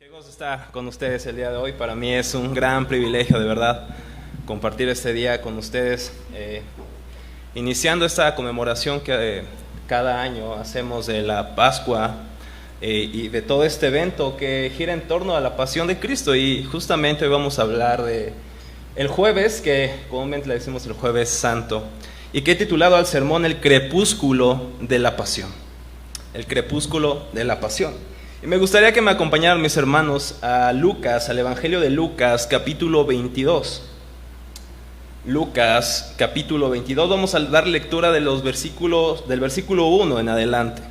Qué gozo estar con ustedes el día de hoy. Para mí es un gran privilegio, de verdad, compartir este día con ustedes, iniciando esta conmemoración que cada año hacemos de la Pascua y de todo este evento que gira en torno a la pasión de Cristo. Y justamente hoy vamos a hablar de el jueves, que comúnmente le decimos el Jueves Santo, y que he titulado al sermón El crepúsculo de la pasión. El crepúsculo de la pasión. Y me gustaría que me acompañaran mis hermanos a Lucas, al Evangelio de Lucas, capítulo 22. Lucas, capítulo 22. Vamos a dar lectura de los versículos, del versículo 1 en adelante.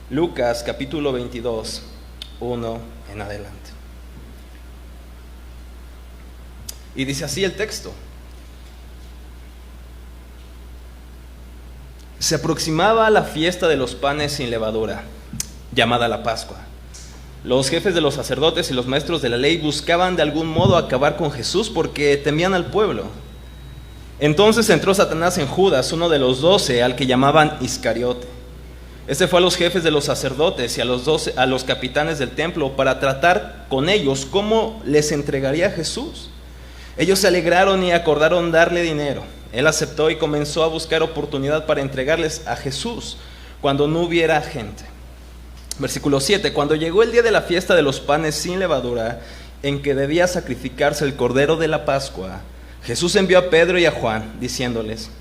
Lucas, capítulo 22, 1 en adelante. Y dice así el texto. Se aproximaba la fiesta de los panes sin levadura, llamada la Pascua. Los jefes de los sacerdotes y los maestros de la ley buscaban de algún modo acabar con Jesús porque temían al pueblo. Entonces entró Satanás en Judas, uno de los 12, al que llamaban Iscariote. Este fue a los jefes de los sacerdotes y a los capitanes del templo para tratar con ellos cómo les entregaría a Jesús. Ellos se alegraron y acordaron darle dinero. Él aceptó y comenzó a buscar oportunidad para entregarles a Jesús cuando no hubiera gente. Versículo 7. Cuando llegó el día de la fiesta de los panes sin levadura, en que debía sacrificarse el cordero de la Pascua, Jesús envió a Pedro y a Juan, diciéndoles: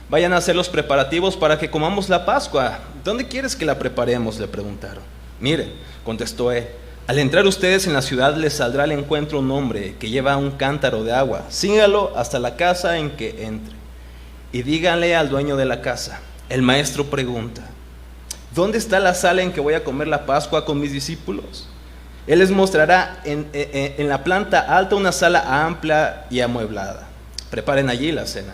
vayan a hacer los preparativos para que comamos la Pascua. ¿Dónde quieres que la preparemos?, le preguntaron. Miren, contestó él, al entrar ustedes en la ciudad les saldrá al encuentro un hombre que lleva un cántaro de agua. Sígalo hasta la casa en que entre. Y díganle al dueño de la casa: el maestro pregunta, ¿dónde está la sala en que voy a comer la Pascua con mis discípulos? Él les mostrará en la planta alta una sala amplia y amueblada. Preparen allí la cena.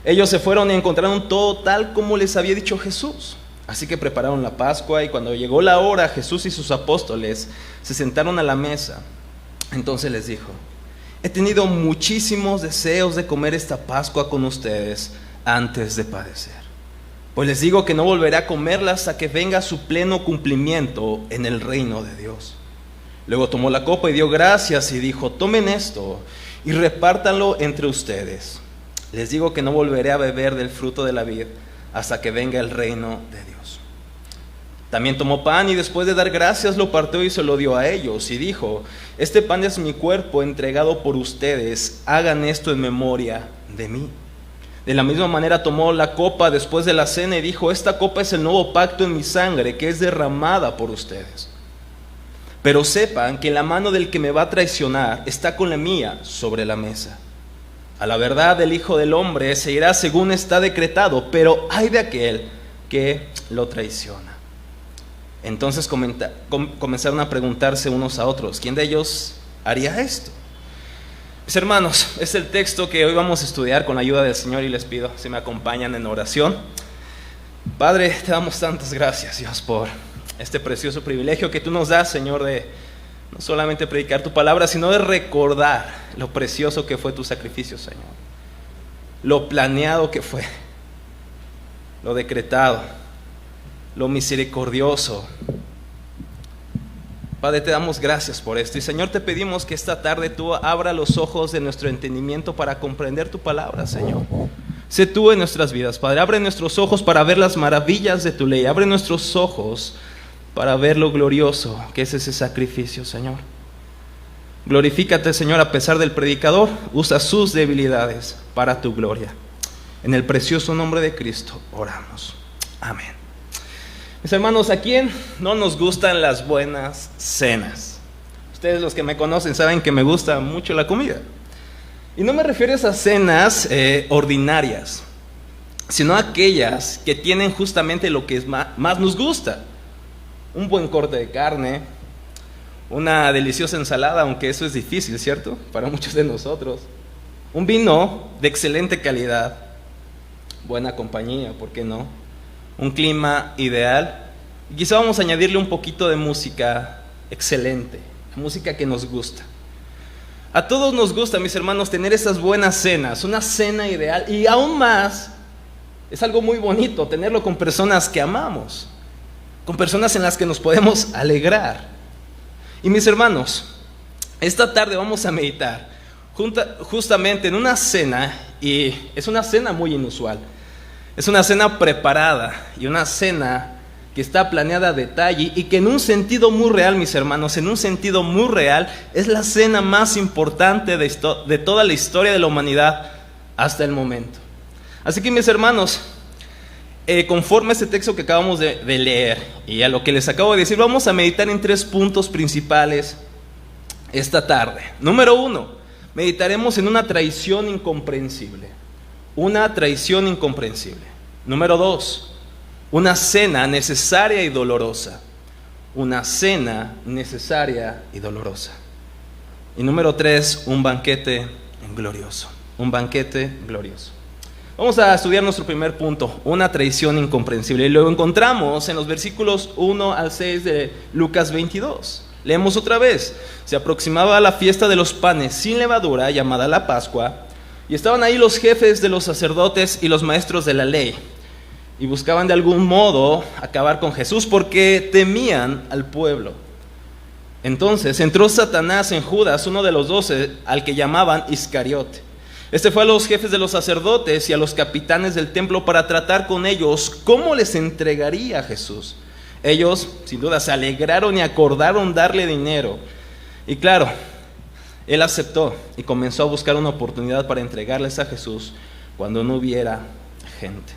Ellos se fueron y encontraron todo tal como les había dicho Jesús. Así que prepararon la Pascua, y cuando llegó la hora, Jesús y sus apóstoles se sentaron a la mesa. Entonces les dijo: he tenido muchísimos deseos de comer esta Pascua con ustedes antes de padecer. Pues les digo que no volveré a comerla hasta que venga su pleno cumplimiento en el reino de Dios. Luego tomó la copa y dio gracias y dijo: tomen esto y repártanlo entre ustedes. Les digo que no volveré a beber del fruto de la vid hasta que venga el reino de Dios. También tomó pan y después de dar gracias lo partió y se lo dio a ellos y dijo: este pan es mi cuerpo entregado por ustedes, hagan esto en memoria de mí. De la misma manera tomó la copa después de la cena y dijo: esta copa es el nuevo pacto en mi sangre, que es derramada por ustedes. Pero sepan que la mano del que me va a traicionar está con la mía sobre la mesa. A la verdad, el Hijo del Hombre se irá según está decretado, pero ay de aquel que lo traiciona. Entonces comenzaron a preguntarse unos a otros: ¿quién de ellos haría esto? Mis hermanos, es el texto que hoy vamos a estudiar con la ayuda del Señor, y les pido si me acompañan en oración. Padre, te damos tantas gracias, Dios, por este precioso privilegio que tú nos das, Señor, de no solamente predicar tu palabra, sino de recordar lo precioso que fue tu sacrificio, Señor. Lo planeado que fue, lo decretado, lo misericordioso. Padre, te damos gracias por esto. Y Señor, te pedimos que esta tarde tú abra los ojos de nuestro entendimiento para comprender tu palabra, Señor. Sé tú en nuestras vidas, Padre. Abre nuestros ojos para ver las maravillas de tu ley. Abre nuestros ojos para ver lo glorioso que es ese sacrificio, Señor. Glorifícate, Señor, a pesar del predicador. Usa sus debilidades para tu gloria. En el precioso nombre de Cristo oramos. Amén. Mis hermanos, ¿a quién no nos gustan las buenas cenas? Ustedes, los que me conocen, saben que me gusta mucho la comida. Y no me refiero a esas cenas ordinarias, sino a aquellas que tienen justamente lo que más nos gusta. Un buen corte de carne, una deliciosa ensalada, aunque eso es difícil, ¿cierto?, para muchos de nosotros. Un vino de excelente calidad, buena compañía, ¿por qué no? Un clima ideal, y quizá vamos a añadirle un poquito de música excelente, música que nos gusta. A todos nos gusta, mis hermanos, tener esas buenas cenas, una cena ideal, y aún más, es algo muy bonito tenerlo con personas que amamos, con personas en las que nos podemos alegrar. Y mis hermanos, esta tarde vamos a meditar justamente en una cena, y es una cena muy inusual. Es una cena preparada y una cena que está planeada a detalle y que en un sentido muy real, mis hermanos, en un sentido muy real, es la cena más importante de toda la historia de la humanidad hasta el momento. Así que, mis hermanos, conforme a este texto que acabamos de leer y a lo que les acabo de decir, vamos a meditar en 3 puntos principales esta tarde. Número 1, meditaremos en una traición incomprensible. Una traición incomprensible. Número 2, una cena necesaria y dolorosa. Una cena necesaria y dolorosa. Y número 3, un banquete glorioso. Un banquete glorioso. Vamos a estudiar nuestro primer punto, una traición incomprensible. Y lo encontramos en los versículos 1 al 6 de Lucas 22. Leemos otra vez. Se aproximaba la fiesta de los panes sin levadura, llamada la Pascua, y estaban ahí los jefes de los sacerdotes y los maestros de la ley, y buscaban de algún modo acabar con Jesús porque temían al pueblo. Entonces entró Satanás en Judas, uno de los 12, al que llamaban Iscariote. Este fue a los jefes de los sacerdotes y a los capitanes del templo para tratar con ellos cómo les entregaría a Jesús. Ellos, sin duda, se alegraron y acordaron darle dinero. Y claro, él aceptó y comenzó a buscar una oportunidad para entregarles a Jesús cuando no hubiera gente.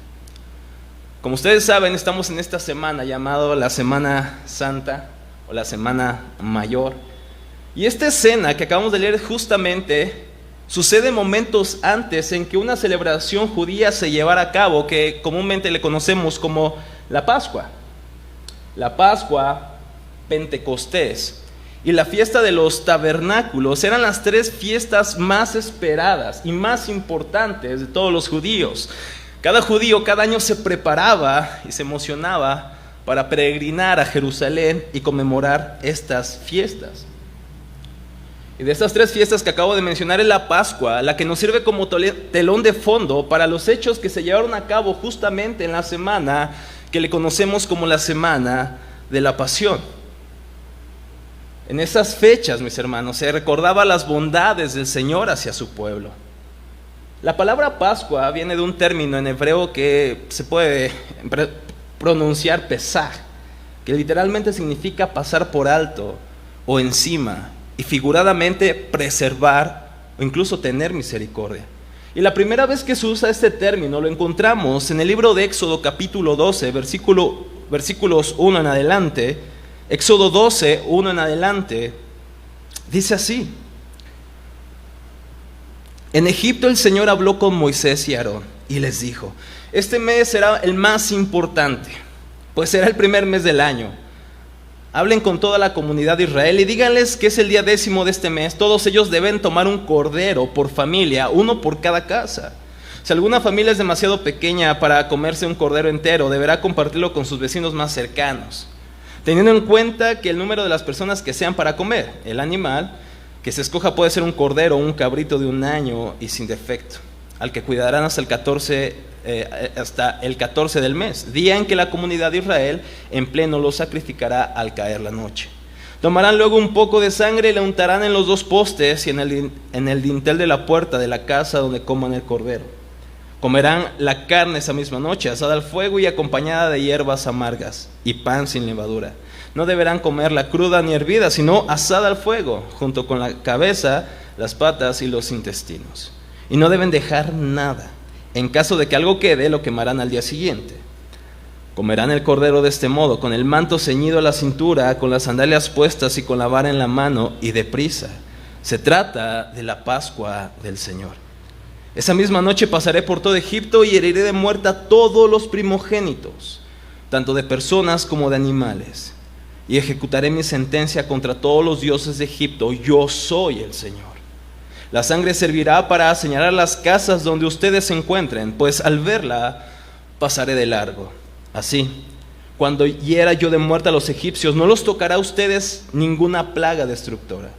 Como ustedes saben, estamos en esta semana llamada la Semana Santa o la Semana Mayor. Y esta escena que acabamos de leer justamente sucede momentos antes en que una celebración judía se llevara a cabo que comúnmente le conocemos como la Pascua. La Pascua, Pentecostés y la fiesta de los tabernáculos eran las 3 fiestas más esperadas y más importantes de todos los judíos. Cada judío cada año se preparaba y se emocionaba para peregrinar a Jerusalén y conmemorar estas fiestas. Y de estas 3 fiestas que acabo de mencionar es la Pascua, la que nos sirve como telón de fondo para los hechos que se llevaron a cabo justamente en la semana que le conocemos como la Semana de la Pasión. En esas fechas, mis hermanos, se recordaba las bondades del Señor hacia su pueblo. La palabra Pascua viene de un término en hebreo que se puede pronunciar Pesaj, que literalmente significa pasar por alto o encima, y figuradamente preservar o incluso tener misericordia. Y la primera vez que se usa este término lo encontramos en el libro de Éxodo capítulo 12, versículos 1 en adelante. Éxodo 12, 1 en adelante, dice así: En Egipto el Señor habló con Moisés y Aarón y les dijo: Este mes será el más importante, pues será el primer mes del año. Hablen con toda la comunidad de Israel y díganles que es el día 10º de este mes. Todos ellos deben tomar un cordero por familia, uno por cada casa. Si alguna familia es demasiado pequeña para comerse un cordero entero, deberá compartirlo con sus vecinos más cercanos, teniendo en cuenta que el número de las personas que sean para comer. El animal que se escoja puede ser un cordero o un cabrito de 1 año y sin defecto, al que cuidarán hasta el 14 del mes, día en que la comunidad de Israel en pleno lo sacrificará al caer la noche. Tomarán luego un poco de sangre y la untarán en los 2 postes y en el dintel de la puerta de la casa donde coman el cordero. Comerán la carne esa misma noche, asada al fuego y acompañada de hierbas amargas y pan sin levadura. No deberán comerla cruda ni hervida, sino asada al fuego, junto con la cabeza, las patas y los intestinos. Y no deben dejar nada. En caso de que algo quede, lo quemarán al día siguiente. Comerán el cordero de este modo, con el manto ceñido a la cintura, con las sandalias puestas y con la vara en la mano, y deprisa. Se trata de la Pascua del Señor. Esa misma noche pasaré por todo Egipto y heriré de muerte a todos los primogénitos, tanto de personas como de animales. Y ejecutaré mi sentencia contra todos los dioses de Egipto. Yo soy el Señor. La sangre servirá para señalar las casas donde ustedes se encuentren, pues al verla pasaré de largo. Así, cuando hiera yo de muerte a los egipcios, no los tocará a ustedes ninguna plaga destructora.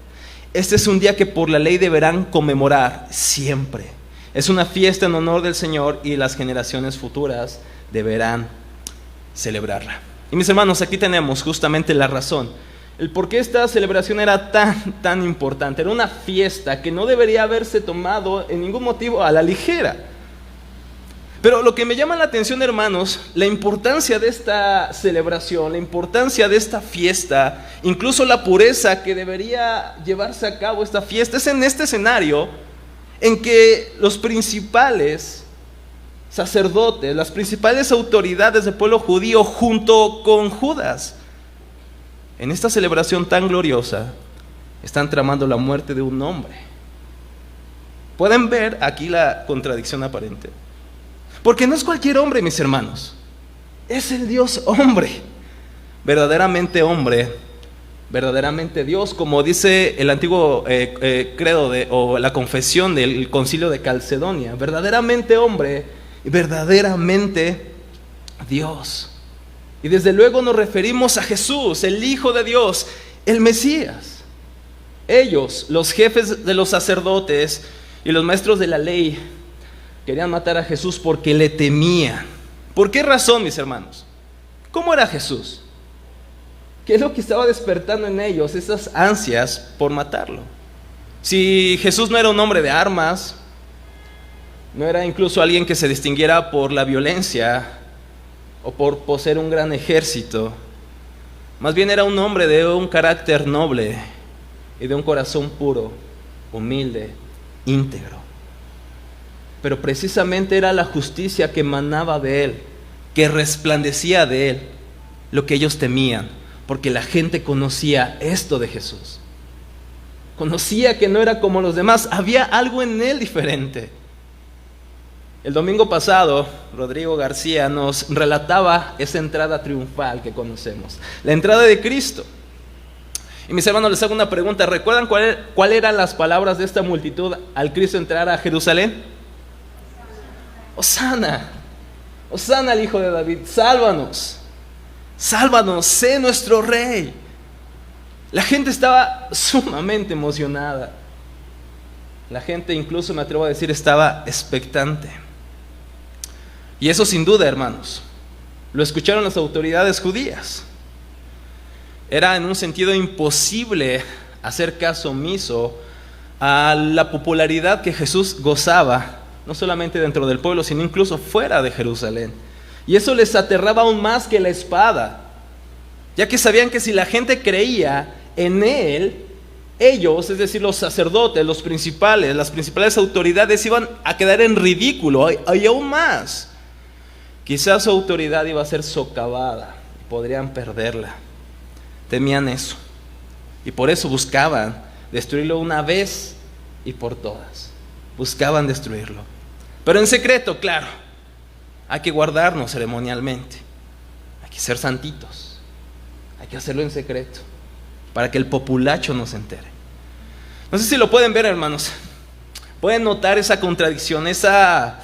Este es un día que por la ley deberán conmemorar siempre. Es una fiesta en honor del Señor y las generaciones futuras deberán celebrarla. Y mis hermanos, aquí tenemos justamente la razón el por qué esta celebración era tan importante. Era una fiesta que no debería haberse tomado en ningún motivo a la ligera. Pero lo que me llama la atención, hermanos, la importancia de esta celebración, la importancia de esta fiesta, incluso la pureza que debería llevarse a cabo esta fiesta, es en este escenario en que los principales sacerdotes, las principales autoridades del pueblo judío, junto con Judas, en esta celebración tan gloriosa, están tramando la muerte de un hombre. ¿Pueden ver aquí la contradicción aparente? Porque no es cualquier hombre, mis hermanos, es el Dios hombre, verdaderamente Dios, como dice el antiguo credo o la confesión del concilio de Calcedonia, verdaderamente hombre y verdaderamente Dios. Y desde luego nos referimos a Jesús, el Hijo de Dios, el Mesías. Ellos, los jefes de los sacerdotes y los maestros de la ley, querían matar a Jesús porque le temían. ¿Por qué razón, mis hermanos? ¿Cómo era Jesús? ¿Qué es lo que estaba despertando en ellos esas ansias por matarlo? Si Jesús no era un hombre de armas, no era incluso alguien que se distinguiera por la violencia o por poseer un gran ejército, más bien era un hombre de un carácter noble y de un corazón puro, humilde, íntegro. Pero precisamente era la justicia que emanaba de él, que resplandecía de él, lo que ellos temían, porque la gente conocía esto de Jesús. Conocía que no era como los demás, había algo en él diferente. El domingo pasado, Rodrigo García nos relataba esa entrada triunfal que conocemos, la entrada de Cristo. Y mis hermanos, les hago una pregunta. ¿Recuerdan cuáles eran las palabras de esta multitud al Cristo entrar a Jerusalén? Hosana, Hosana al Hijo de David, sálvanos, sálvanos, sé nuestro Rey. La gente estaba sumamente emocionada. La gente, incluso me atrevo a decir, estaba expectante. Y eso sin duda, hermanos, lo escucharon las autoridades judías. Era en un sentido imposible hacer caso omiso a la popularidad que Jesús gozaba, no solamente dentro del pueblo, sino incluso fuera de Jerusalén. Y eso les aterraba aún más que la espada, ya que sabían que si la gente creía en él, ellos, es decir, los sacerdotes, los principales, las principales autoridades, iban a quedar en ridículo, y aún más. Quizás su autoridad iba a ser socavada, podrían perderla. Temían eso, y por eso buscaban destruirlo una vez y por todas. Buscaban destruirlo, pero en secreto, claro. Hay que guardarnos ceremonialmente, hay que ser santitos, hay que hacerlo en secreto, para que el populacho no se entere. No sé si lo pueden ver, hermanos. Pueden notar esa contradicción, esa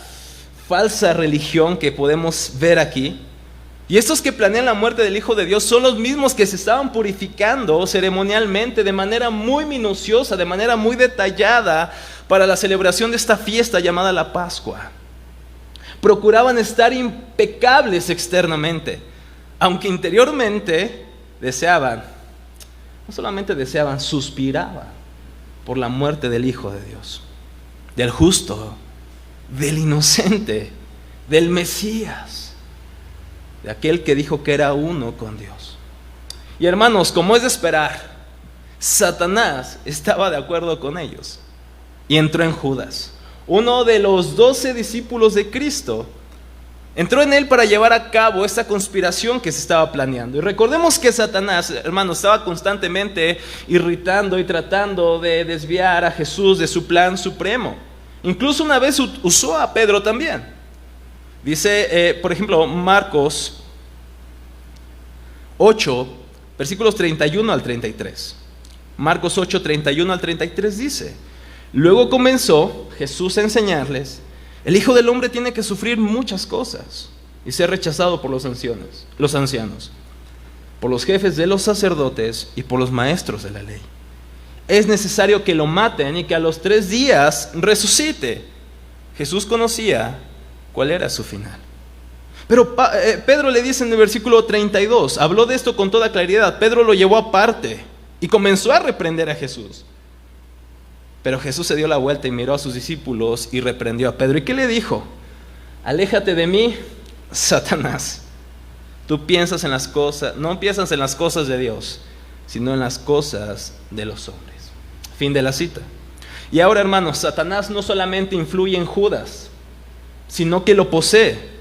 falsa religión que podemos ver aquí. Y estos que planean la muerte del Hijo de Dios son los mismos que se estaban purificando ceremonialmente, de manera muy minuciosa, de manera muy detallada, para la celebración de esta fiesta llamada la Pascua. Procuraban estar impecables externamente, aunque interiormente deseaban, no solamente deseaban, suspiraban por la muerte del Hijo de Dios, del justo, del inocente, del Mesías, de aquel que dijo que era uno con Dios. Y hermanos, como es de esperar, Satanás estaba de acuerdo con ellos y entró en Judas, uno de los 12 discípulos de Cristo. Entró en él para llevar a cabo esta conspiración que se estaba planeando. Y recordemos que Satanás, hermanos, estaba constantemente irritando y tratando de desviar a Jesús de su plan supremo. Incluso una vez usó a Pedro también. Dice, por ejemplo, Marcos 8, versículos 31 al 33. Marcos 8, 31 al 33 dice: luego comenzó Jesús a enseñarles: el Hijo del Hombre tiene que sufrir muchas cosas y ser rechazado por los ancianos, por los jefes de los sacerdotes y por los maestros de la ley. Es necesario que lo maten y que a los 3 días resucite. Jesús conocía cuál era su final. Pero Pedro le dice en el versículo 32, habló de esto con toda claridad. Pedro lo llevó aparte y comenzó a reprender a Jesús. Pero Jesús se dio la vuelta y miró a sus discípulos y reprendió a Pedro. ¿Y qué le dijo? Aléjate de mí, Satanás. Tú piensas en las cosas, no piensas en las cosas de Dios, sino en las cosas de los hombres. Fin de la cita. Y ahora, hermanos, Satanás no solamente influye en Judas, sino que lo posee.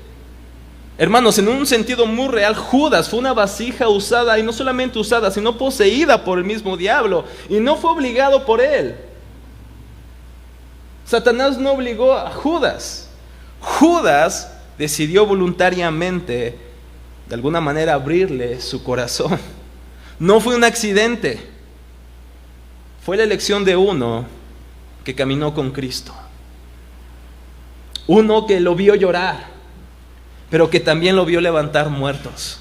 Hermanos, en un sentido muy real, Judas fue una vasija usada, y no solamente usada, sino poseída por el mismo diablo, y no fue obligado por él. Satanás no obligó a Judas. Judas decidió voluntariamente, de alguna manera, abrirle su corazón. No fue un accidente. Fue la elección de uno que caminó con Cristo. Uno que lo vio llorar, pero que también lo vio levantar muertos.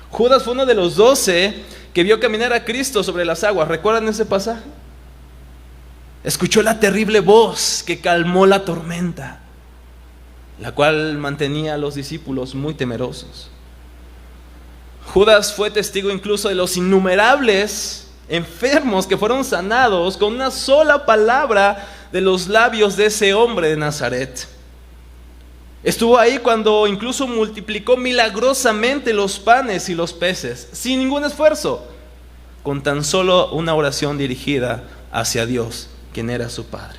Judas fue uno de los 12 que vio caminar a Cristo sobre las aguas. ¿Recuerdan ese pasaje? Escuchó la terrible voz que calmó la tormenta, la cual mantenía a los discípulos muy temerosos. Judas fue testigo incluso de los innumerables enfermos que fueron sanados con una sola palabra de los labios de ese hombre de Nazaret. Estuvo ahí cuando incluso multiplicó milagrosamente los panes y los peces, sin ningún esfuerzo, con tan solo una oración dirigida hacia Dios, quien era su Padre.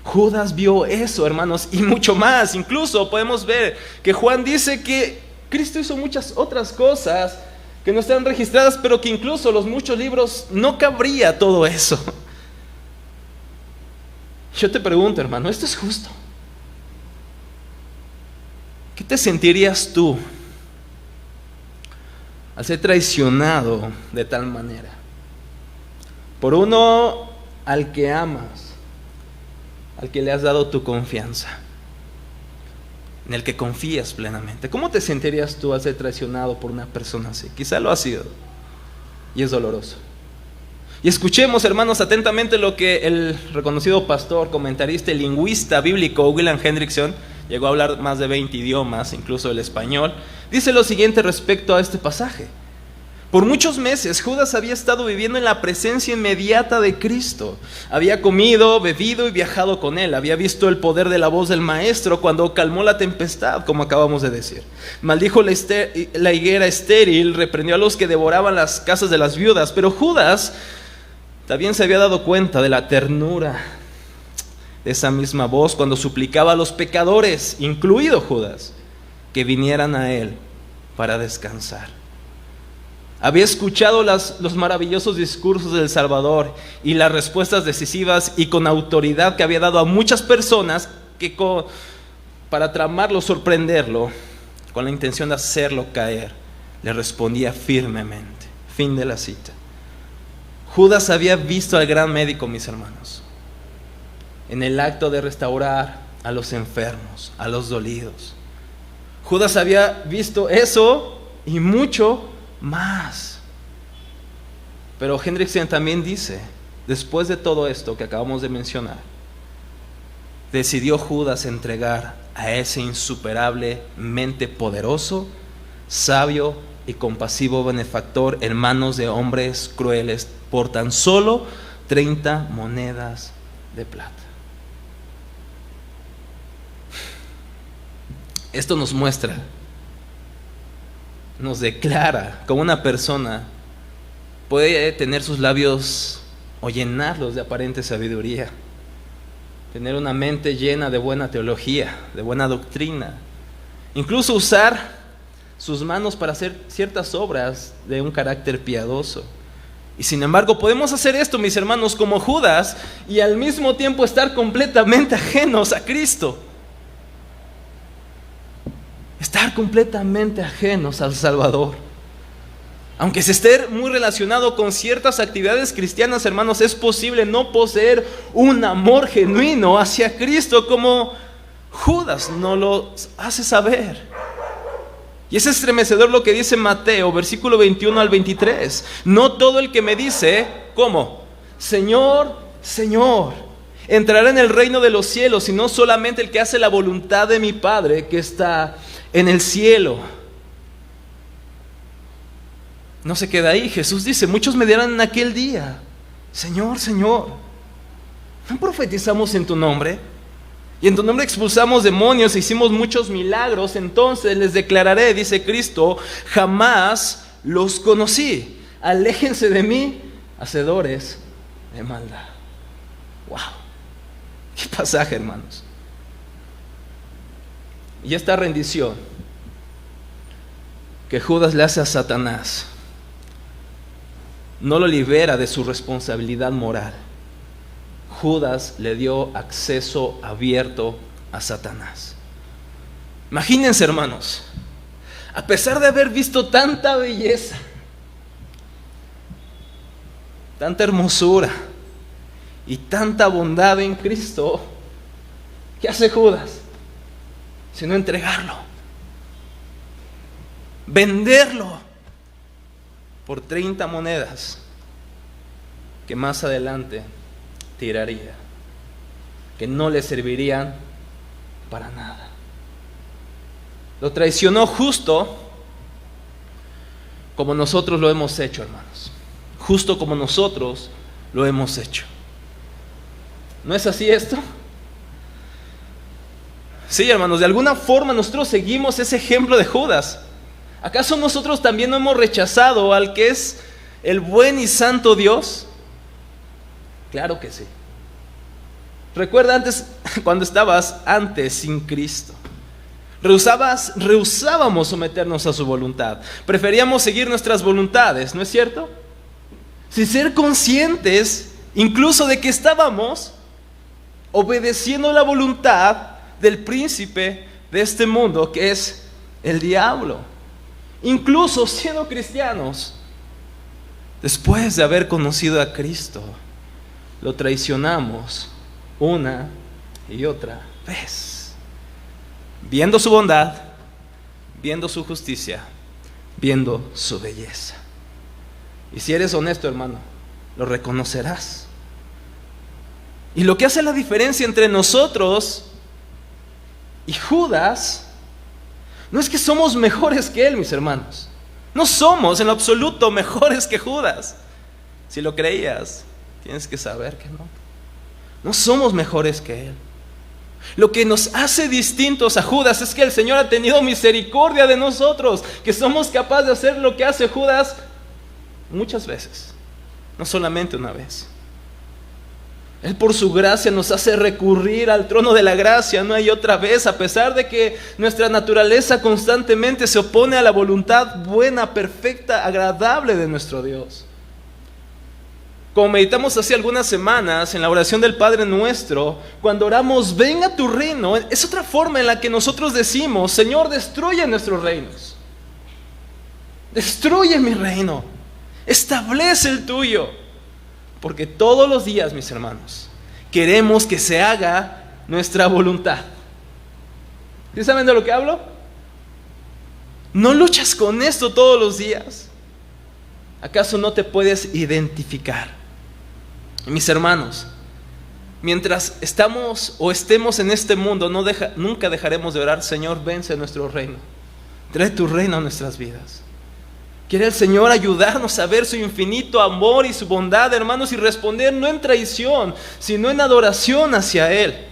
Judas vio eso, hermanos, y mucho más. Incluso podemos ver que Juan dice que Cristo hizo muchas otras cosas que no están registradas, pero que incluso los muchos libros no cabría todo eso. Yo te pregunto, hermano, ¿esto es justo? ¿Qué te sentirías tú al ser traicionado de tal manera por uno al que amas, al que le has dado tu confianza, en el que confías plenamente? ¿Cómo te sentirías tú al ser traicionado por una persona así? Quizá lo ha sido y es doloroso. Y escuchemos, hermanos, atentamente lo que el reconocido pastor, comentarista y lingüista bíblico William Hendrickson, llegó a hablar más de 20 idiomas, incluso el español, dice lo siguiente respecto a este pasaje. Por muchos meses Judas había estado viviendo en la presencia inmediata de Cristo. Había comido, bebido y viajado con él. Había visto el poder de la voz del Maestro cuando calmó la tempestad, como acabamos de decir. Maldijo la higuera estéril, reprendió a los que devoraban las casas de las viudas. Pero Judas también se había dado cuenta de la ternura de esa misma voz cuando suplicaba a los pecadores, incluido Judas, que vinieran a él para descansar. Había escuchado los maravillosos discursos del Salvador y las respuestas decisivas y con autoridad que había dado a muchas personas que para tramarlo, sorprenderlo, con la intención de hacerlo caer, le respondía firmemente. Fin de la cita. Judas había visto al gran médico, mis hermanos, en el acto de restaurar a los enfermos, a los dolidos. Judas había visto eso y mucho más. Pero Hendrickson también dice, después de todo esto que acabamos de mencionar, decidió Judas entregar a ese insuperablemente poderoso, sabio y compasivo benefactor en manos de hombres crueles por tan solo 30 monedas de plata. Esto nos muestra, nos declara cómo una persona puede tener sus labios o llenarlos de aparente sabiduría, tener una mente llena de buena teología, de buena doctrina, incluso usar sus manos para hacer ciertas obras de un carácter piadoso. Y sin embargo podemos hacer esto, mis hermanos, como Judas, y al mismo tiempo estar completamente ajenos a Cristo. Estar completamente ajenos al Salvador. Aunque se esté muy relacionado con ciertas actividades cristianas, hermanos, es posible no poseer un amor genuino hacia Cristo como Judas nos lo hace saber. Y es estremecedor lo que dice Mateo, versículo 21 al 23. No todo el que me dice, ¿cómo? Señor, Señor, entrará en el reino de los cielos, sino solamente el que hace la voluntad de mi Padre que está en el cielo. No se queda ahí. Jesús dice, muchos me dirán en aquel día, Señor, Señor, ¿no profetizamos en tu nombre? Y en tu nombre expulsamos demonios e hicimos muchos milagros. Entonces les declararé, dice Cristo, jamás los conocí. Aléjense de mí, hacedores de maldad. ¡Wow! ¡Qué pasaje, hermanos! Y esta rendición que Judas le hace a Satanás no lo libera de su responsabilidad moral. Judas le dio acceso abierto a Satanás. Imagínense, hermanos, a pesar de haber visto tanta belleza, tanta hermosura y tanta bondad en Cristo, ¿qué hace Judas? Sino entregarlo, venderlo por 30 monedas que más adelante tiraría, que no le servirían para nada. Lo traicionó justo como nosotros lo hemos hecho, hermanos. Justo como nosotros lo hemos hecho. ¿No es así esto? Sí, hermanos, de alguna forma nosotros seguimos ese ejemplo de Judas. ¿Acaso nosotros también no hemos rechazado al que es el buen y santo Dios? Claro que sí. Recuerda antes, cuando estabas antes sin Cristo. Rehusábamos someternos a su voluntad. Preferíamos seguir nuestras voluntades, ¿no es cierto? Sin ser conscientes, incluso de que estábamos obedeciendo la voluntad del príncipe de este mundo, que es el diablo. Incluso siendo cristianos, después de haber conocido a Cristo, lo traicionamos una y otra vez, viendo su bondad, viendo su justicia, viendo su belleza. Y si eres honesto, hermano, lo reconocerás. Y lo que hace la diferencia entre nosotros y Judas no es que somos mejores que él, mis hermanos. No somos en lo absoluto mejores que Judas. Si lo creías, tienes que saber que no. No somos mejores que él. Lo que nos hace distintos a Judas es que el Señor ha tenido misericordia de nosotros, que somos capaces de hacer lo que hace Judas muchas veces, no solamente una vez. Él por su gracia nos hace recurrir al trono de la gracia una y otra vez, a pesar de que nuestra naturaleza constantemente se opone a la voluntad buena, perfecta, agradable de nuestro Dios. Como meditamos hace algunas semanas en la oración del Padre Nuestro, cuando oramos, venga tu reino, es otra forma en la que nosotros decimos, Señor, destruye nuestros reinos. Destruye mi reino. Establece el tuyo. Porque todos los días, mis hermanos, queremos que se haga nuestra voluntad. ¿Sí saben de lo que hablo? ¿No luchas con esto todos los días? ¿Acaso no te puedes identificar? Mis hermanos, mientras estamos o estemos en este mundo, nunca dejaremos de orar, Señor, vence a nuestro reino. Trae tu reino a nuestras vidas. Quiere el Señor ayudarnos a ver su infinito amor y su bondad, hermanos, y responder no en traición, sino en adoración hacia Él.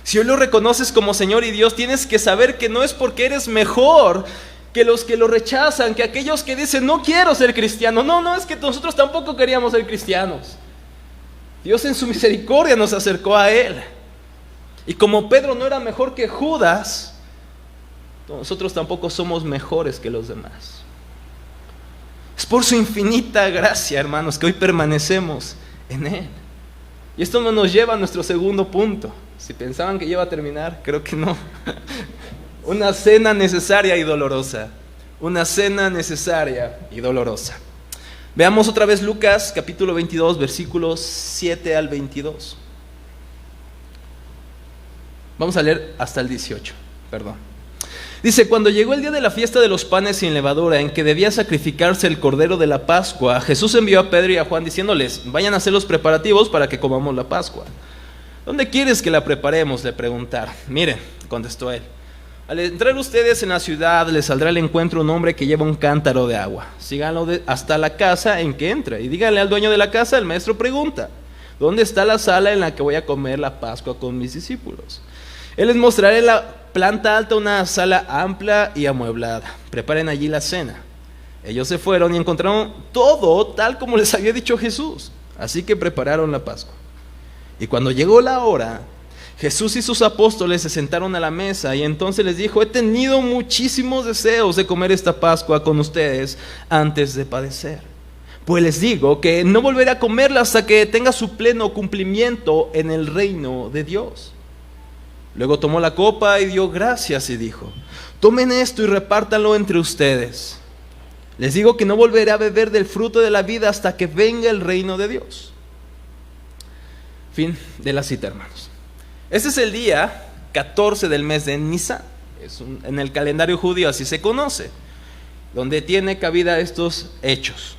Si hoy lo reconoces como Señor y Dios, tienes que saber que no es porque eres mejor que los que lo rechazan, que aquellos que dicen, no quiero ser cristiano. No, es que nosotros tampoco queríamos ser cristianos. Dios en su misericordia nos acercó a Él. Y como Pedro no era mejor que Judas, nosotros tampoco somos mejores que los demás. Es por su infinita gracia, hermanos, que hoy permanecemos en Él. Y esto nos lleva a nuestro segundo punto. Si pensaban que iba a terminar, creo que no. Una cena necesaria y dolorosa. Una cena necesaria y dolorosa. Veamos otra vez Lucas capítulo 22, versículos 7 al 22. Vamos a leer hasta el 18, perdón. Dice, cuando llegó el día de la fiesta de los panes sin levadura, en que debía sacrificarse el cordero de la Pascua, Jesús envió a Pedro y a Juan diciéndoles, vayan a hacer los preparativos para que comamos la Pascua. ¿Dónde quieres que la preparemos?, le preguntaron. Miren, contestó él, Al entrar ustedes en la ciudad, les saldrá al encuentro un hombre que lleva un cántaro de agua. Síganlo hasta la casa en que entra y díganle al dueño de la casa, el maestro pregunta, ¿dónde está la sala en la que voy a comer la Pascua con mis discípulos? Él les mostrará en la planta alta una sala amplia y amueblada. Preparen allí la cena. Ellos se fueron y encontraron todo tal como les había dicho Jesús. Así que prepararon la Pascua. Y cuando llegó la hora, Jesús y sus apóstoles se sentaron a la mesa y entonces les dijo, he tenido muchísimos deseos de comer esta Pascua con ustedes antes de padecer. Pues les digo que no volveré a comerla hasta que tenga su pleno cumplimiento en el reino de Dios. Luego tomó la copa y dio gracias y dijo, tomen esto y repártanlo entre ustedes. Les digo que no volveré a beber del fruto de la vida hasta que venga el reino de Dios. Fin de la cita, hermanos. Este es el día 14 del mes de Nisan. En el calendario judío así se conoce, donde tiene cabida estos hechos.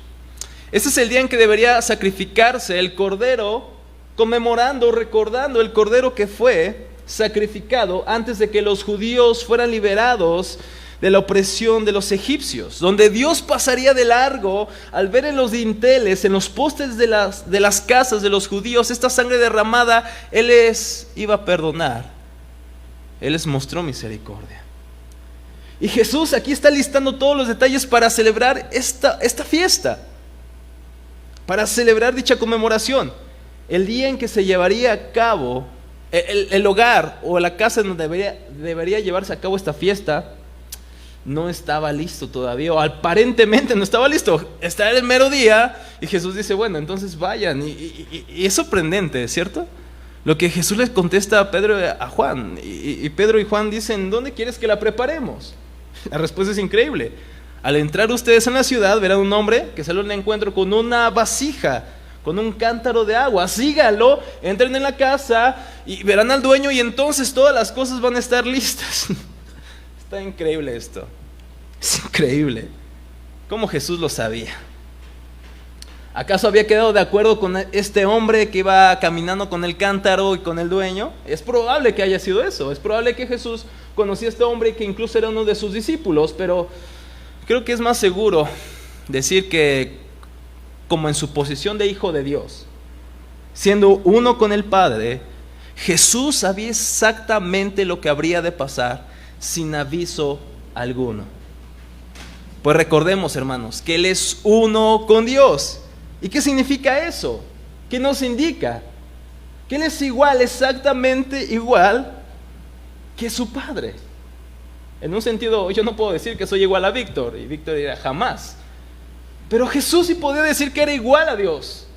Este es el día en que debería sacrificarse el cordero, conmemorando, recordando el cordero que fue sacrificado antes de que los judíos fueran liberados de la opresión de los egipcios, donde Dios pasaría de largo al ver en los dinteles, en los postes de las casas de los judíos, esta sangre derramada. Él les iba a perdonar, Él les mostró misericordia. Y Jesús aquí está listando todos los detalles para celebrar esta fiesta, para celebrar dicha conmemoración, el día en que se llevaría a cabo el hogar o la casa en donde debería llevarse a cabo esta fiesta. No estaba listo todavía, o aparentemente no estaba listo. Está el mero día y Jesús dice, bueno, entonces vayan. Y es sorprendente, ¿cierto? Lo que Jesús les contesta a Pedro y a Juan. Y Pedro y Juan dicen, ¿dónde quieres que la preparemos? La respuesta es increíble. Al entrar ustedes en la ciudad, verán un hombre que sale a un encuentro con una vasija, con un cántaro de agua. Síganlo, entren en la casa y verán al dueño y entonces todas las cosas van a estar listas. Está increíble esto. Es increíble. ¿Cómo Jesús lo sabía? ¿Acaso había quedado de acuerdo con este hombre que iba caminando con el cántaro y con el dueño? Es probable que haya sido eso. Es probable que Jesús conocía a este hombre y que incluso era uno de sus discípulos, pero creo que es más seguro decir que, como en su posición de hijo de Dios, siendo uno con el Padre, Jesús sabía exactamente lo que habría de pasar sin aviso alguno. Pues recordemos, hermanos, que Él es uno con Dios. ¿Y qué significa eso? ¿Qué nos indica? Que Él es igual, exactamente igual que su Padre. En un sentido, yo no puedo decir que soy igual a Víctor, y Víctor dirá jamás. Pero Jesús sí podía decir que era igual a Dios,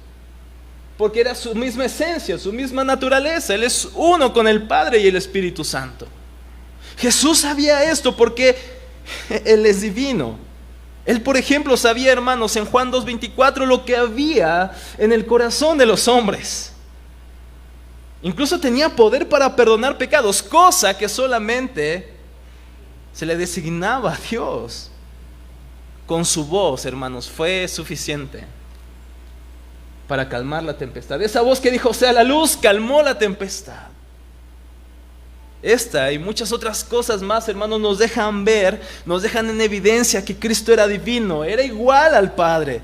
porque era su misma esencia, su misma naturaleza. Él es uno con el Padre y el Espíritu Santo. Jesús sabía esto porque Él es divino. Él, por ejemplo, sabía, hermanos, en Juan 2:24 lo que había en el corazón de los hombres. Incluso tenía poder para perdonar pecados, cosa que solamente se le designaba a Dios. Con su voz, hermanos, fue suficiente para calmar la tempestad. Esa voz que dijo, sea la luz, calmó la tempestad. Esta y muchas otras cosas más, hermanos, nos dejan ver, nos dejan en evidencia que Cristo era divino, era igual al Padre.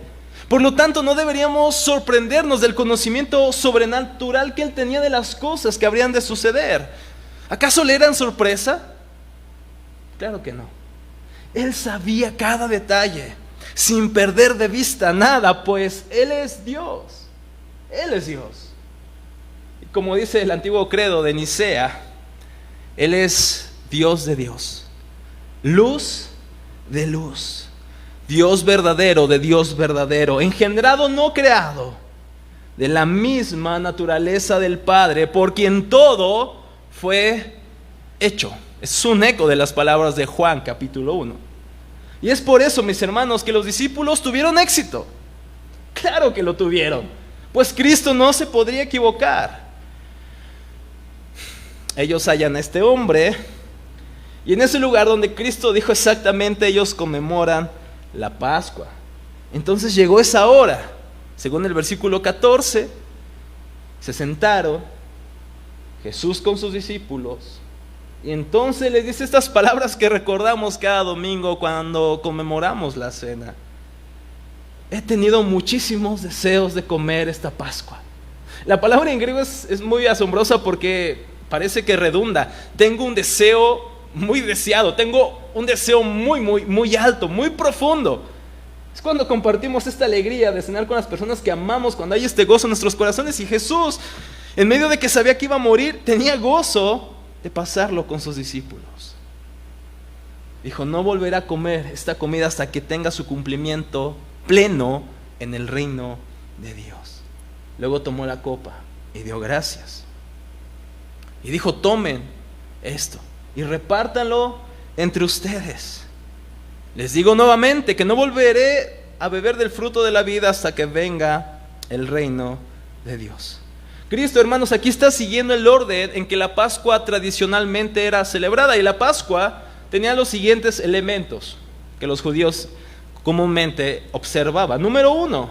Por lo tanto, no deberíamos sorprendernos del conocimiento sobrenatural que Él tenía de las cosas que habrían de suceder. ¿Acaso le eran sorpresa? Claro que no. Él sabía cada detalle, sin perder de vista nada, pues Él es Dios. Él es Dios. Y como dice el antiguo credo de Nicea, Él es Dios de Dios, luz de luz, Dios verdadero de Dios verdadero, engendrado no creado, de la misma naturaleza del Padre, por quien todo fue hecho. Es un eco de las palabras de Juan capítulo 1. Y es por eso, mis hermanos, que los discípulos tuvieron éxito. Claro que lo tuvieron, pues Cristo no se podría equivocar. Ellos hallan a este hombre y en ese lugar donde Cristo dijo exactamente, ellos conmemoran la Pascua. Entonces llegó esa hora. Según el versículo 14, se sentaron Jesús con sus discípulos Y entonces les dice estas palabras que recordamos cada domingo cuando conmemoramos la cena. He tenido muchísimos deseos de comer esta Pascua. La palabra en griego es muy asombrosa porque parece que redunda. Tengo un deseo muy deseado, tengo un deseo muy alto, muy profundo. Es cuando compartimos esta alegría de cenar con las personas que amamos, cuando hay este gozo en nuestros corazones. Y Jesús, en medio de que sabía que iba a morir, tenía gozo de pasarlo con sus discípulos. Dijo, no volverá a comer esta comida hasta que tenga su cumplimiento pleno en el reino de Dios. Luego tomó la copa y dio gracias. Y dijo, tomen esto y repártanlo entre ustedes. Les digo nuevamente que no volveré a beber del fruto de la vida hasta que venga el reino de Dios. Cristo, hermanos, aquí está siguiendo el orden en que la Pascua tradicionalmente era celebrada. Y la Pascua tenía los siguientes elementos que los judíos comúnmente observaban. Número 1,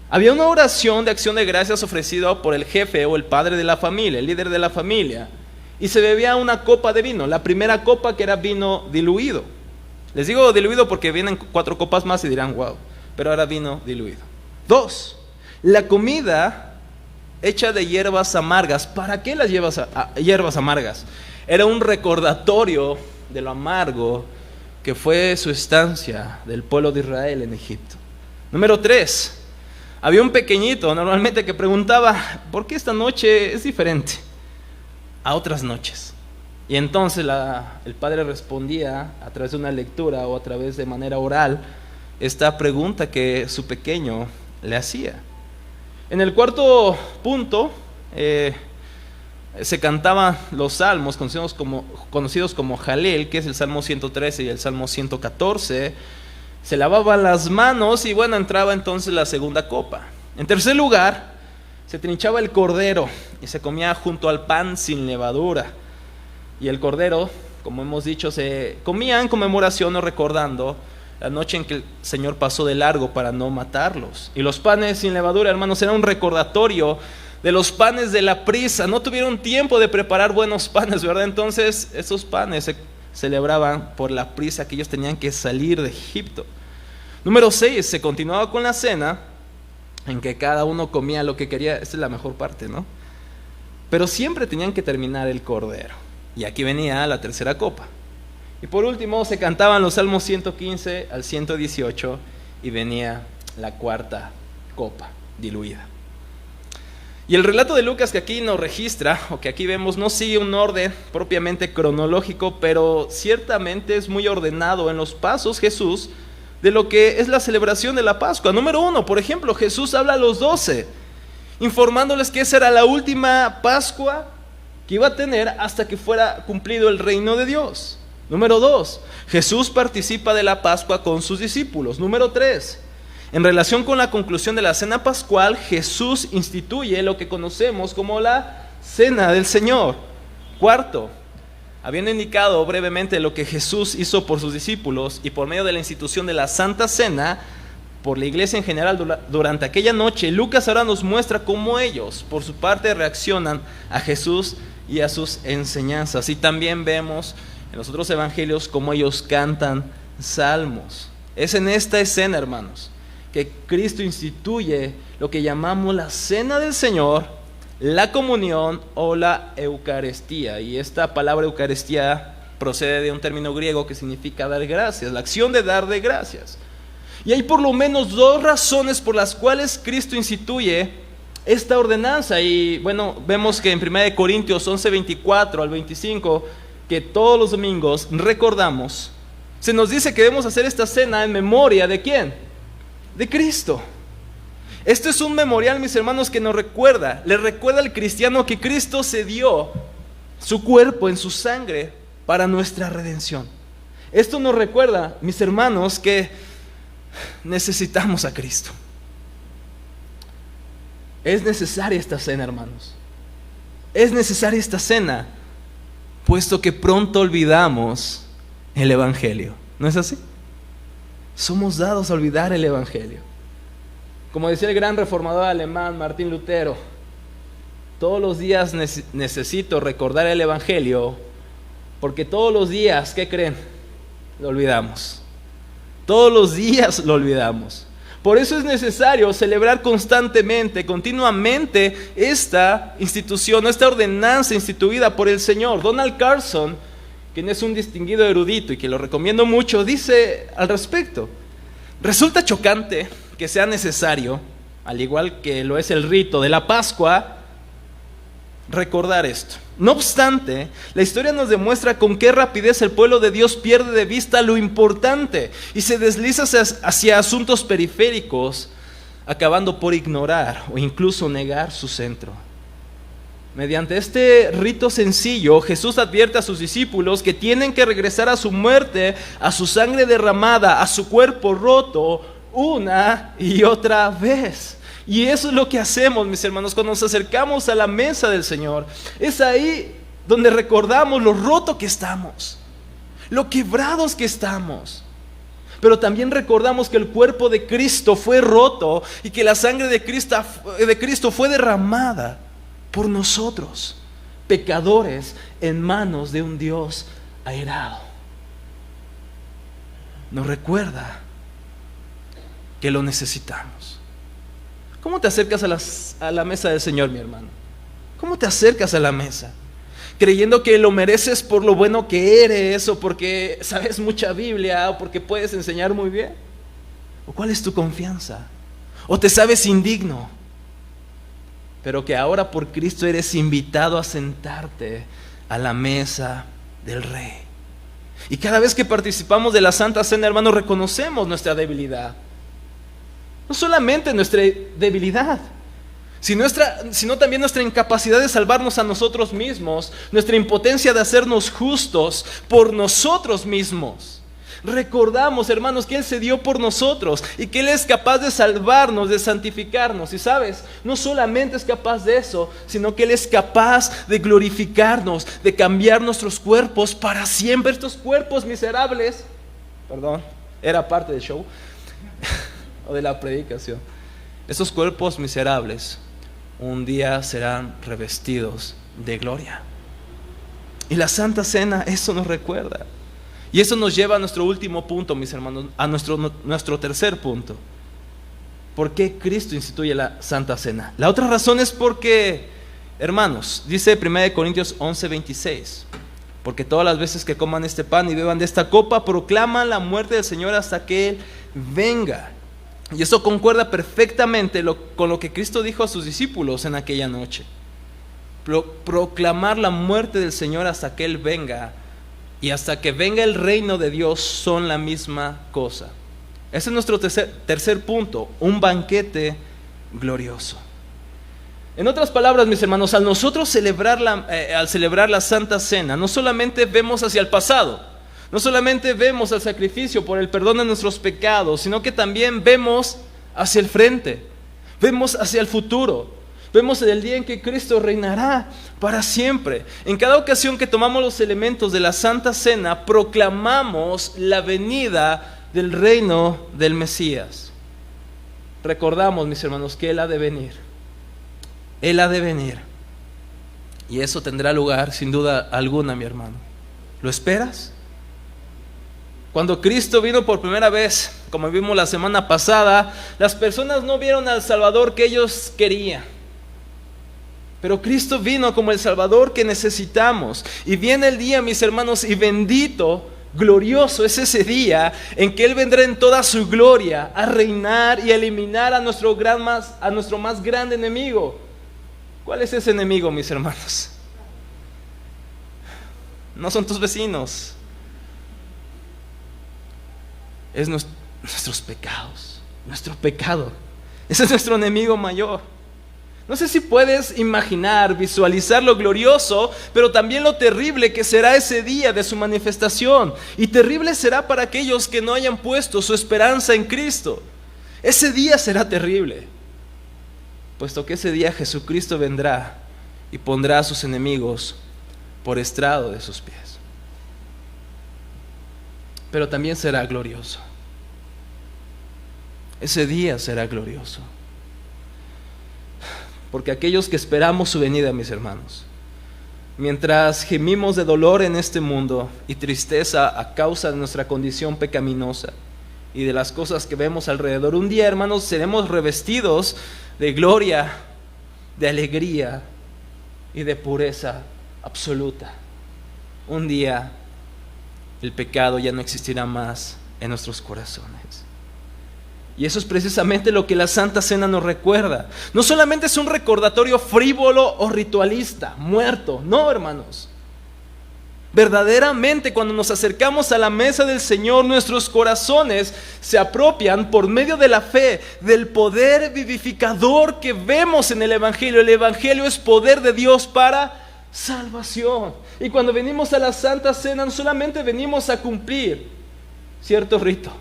había una oración de acción de gracias ofrecida por el jefe o el padre de la familia, el líder de la familia. Y se bebía una copa de vino, la primera copa, que era vino diluido. Les digo diluido porque vienen 4 copas más y dirán, wow, pero era vino diluido. 2, la comida hecha de hierbas amargas. ¿Para qué las hierbas amargas? Era un recordatorio de lo amargo que fue su estancia del pueblo de Israel en Egipto. Número 3, había un pequeñito normalmente que preguntaba, ¿por qué esta noche es diferente a otras noches? Y entonces el padre respondía a través de una lectura o a través de manera oral esta pregunta que su pequeño le hacía. En el 4 punto se cantaban los salmos conocidos como Jalel, que es el Salmo 113 y el Salmo 114. Se lavaban las manos y bueno, entraba entonces la segunda copa. En tercer lugar, se trinchaba el cordero y se comía junto al pan sin levadura. Y el cordero, como hemos dicho, se comía en conmemoración o recordando la noche en que el Señor pasó de largo para no matarlos. Y los panes sin levadura, hermanos, era un recordatorio de los panes de la prisa. No tuvieron tiempo de preparar buenos panes, ¿verdad? Entonces esos panes se celebraban por la prisa que ellos tenían que salir de Egipto. Número 6, se continuaba con la cena, en que cada uno comía lo que quería. Esta es la mejor parte, ¿no? Pero siempre tenían que terminar el cordero. Y aquí venía la tercera copa. Y por último se cantaban los salmos 115 al 118 y venía la cuarta copa diluida. Y el relato de Lucas que aquí nos registra, o que aquí vemos, no sigue un orden propiamente cronológico, pero ciertamente es muy ordenado en los pasos Jesús de lo que es la celebración de la Pascua. Número 1, por ejemplo, Jesús habla a los 12, informándoles que esa era la última Pascua que iba a tener hasta que fuera cumplido el reino de Dios. Número 2, Jesús participa de la Pascua con sus discípulos. Número 3, en relación con la conclusión de la cena pascual, Jesús instituye lo que conocemos como la Cena del Señor. Cuarto, habiendo indicado brevemente lo que Jesús hizo por sus discípulos y por medio de la institución de la Santa Cena, por la iglesia en general durante aquella noche, Lucas ahora nos muestra cómo ellos, por su parte, reaccionan a Jesús y a sus enseñanzas. Y también vemos en los otros evangelios cómo ellos cantan salmos. Es en esta escena, hermanos, que Cristo instituye lo que llamamos la Cena del Señor, la comunión o la Eucaristía. Y esta palabra Eucaristía procede de un término griego que significa dar gracias, la acción de dar de gracias. Y hay por lo menos 2 razones por las cuales Cristo instituye esta ordenanza. Y bueno, vemos que en 1 Corintios 11, 24 al 25, que todos los domingos recordamos, se nos dice que debemos hacer esta cena en memoria ¿de quién? De Cristo. Este es un memorial, mis hermanos, que nos recuerda, le recuerda al cristiano que Cristo se dio su cuerpo en su sangre para nuestra redención. Esto nos recuerda, mis hermanos, que necesitamos a Cristo. Es necesaria esta cena, hermanos. Es necesaria esta cena, puesto que pronto olvidamos el Evangelio. ¿No es así? Somos dados a olvidar el Evangelio. Como decía el gran reformador alemán Martín Lutero, todos los días necesito recordar el Evangelio Porque todos los días, ¿qué creen? Lo olvidamos. Todos los días lo olvidamos. Por eso es necesario celebrar constantemente, continuamente esta institución, esta ordenanza instituida por el Señor. Donald Carson, quien es un distinguido erudito y que lo recomiendo mucho, dice al respecto: resulta chocante que sea necesario, al igual que lo es el rito de la Pascua, recordar esto. No obstante, la historia nos demuestra con qué rapidez el pueblo de Dios pierde de vista lo importante y se desliza hacia asuntos periféricos, acabando por ignorar o incluso negar su centro. Mediante este rito sencillo, Jesús advierte a sus discípulos que tienen que regresar a su muerte, a su sangre derramada, a su cuerpo roto, una y otra vez. Y eso es lo que hacemos, mis hermanos, cuando nos acercamos a la mesa del Señor. Es ahí donde recordamos lo roto que estamos, lo quebrados que estamos. Pero también recordamos que el cuerpo de Cristo fue roto y que la sangre de Cristo fue derramada por nosotros, pecadores, en manos de un Dios airado. Nos recuerda que lo necesitamos. ¿Cómo te acercas a la mesa del Señor, mi hermano? ¿Cómo te acercas a la mesa? ¿Creyendo que lo mereces por lo bueno que eres, o porque sabes mucha Biblia, o porque puedes enseñar muy bien? ¿O cuál es tu confianza? ¿O te sabes indigno, pero que ahora por Cristo eres invitado a sentarte a la mesa del Rey? Y cada vez que participamos de la Santa Cena, hermanos, reconocemos nuestra debilidad. No solamente nuestra debilidad, sino también nuestra incapacidad de salvarnos a nosotros mismos, nuestra impotencia de hacernos justos por nosotros mismos. Recordamos, hermanos, que Él se dio por nosotros y que Él es capaz de salvarnos, de santificarnos. Y sabes, no solamente es capaz de eso, sino que Él es capaz de glorificarnos, de cambiar nuestros cuerpos para siempre. Estos cuerpos miserables, era parte del show o de la predicación. Estos cuerpos miserables un día serán revestidos de gloria. Y la Santa Cena eso nos recuerda. Y eso nos lleva a nuestro último punto, mis hermanos, a nuestro tercer punto. ¿Por qué Cristo instituye la Santa Cena? La otra razón es porque, hermanos, dice 1 Corintios 11:26, porque todas las veces que coman este pan y beban de esta copa, proclaman la muerte del Señor hasta que Él venga. Y eso concuerda perfectamente con lo que Cristo dijo a sus discípulos en aquella noche. Proclamar la muerte del Señor hasta que Él venga y hasta que venga el reino de Dios son la misma cosa. Ese es nuestro tercer punto, un banquete glorioso. En otras palabras, mis hermanos, al nosotros celebrar la Santa Cena, no solamente vemos hacia el pasado, no solamente vemos el sacrificio por el perdón de nuestros pecados, sino que también vemos hacia el frente, vemos hacia el futuro, vemos el día en que Cristo reinará para siempre. En cada ocasión que tomamos los elementos de la Santa Cena, proclamamos la venida del reino del Mesías. Recordamos, mis hermanos, que Él ha de venir. Él ha de venir. Y eso tendrá lugar sin duda alguna, mi hermano. ¿Lo esperas? Cuando Cristo vino por primera vez, como vimos la semana pasada, las personas no vieron al Salvador que ellos querían. Pero Cristo vino como el Salvador que necesitamos. Y viene el día, mis hermanos, y bendito, glorioso es ese día en que Él vendrá en toda su gloria a reinar y a eliminar a nuestro más grande enemigo. ¿Cuál es ese enemigo, mis hermanos? No son tus vecinos. Es nuestros pecados, nuestro pecado. Ese es nuestro enemigo mayor. No sé si puedes imaginar, visualizar lo glorioso, pero también lo terrible que será ese día de su manifestación. Y terrible será para aquellos que no hayan puesto su esperanza en Cristo. Ese día será terrible, puesto que ese día Jesucristo vendrá y pondrá a sus enemigos por estrado de sus pies. Pero también será glorioso. Ese día será glorioso. Porque aquellos que esperamos su venida, mis hermanos, Mientras gemimos de dolor en este mundo y tristeza a causa de nuestra condición pecaminosa y de las cosas que vemos alrededor, un día, hermanos, seremos revestidos de gloria, de alegría y de pureza absoluta. Un día el pecado ya no existirá más en nuestros corazones. Y eso es precisamente lo que la Santa Cena nos recuerda. No solamente es un recordatorio frívolo o ritualista, muerto. No, hermanos. Verdaderamente, cuando nos acercamos a la mesa del Señor, nuestros corazones se apropian por medio de la fe del poder vivificador que vemos en el Evangelio. El Evangelio es poder de Dios para salvación. Y cuando venimos a la Santa Cena, no solamente venimos a cumplir cierto rito.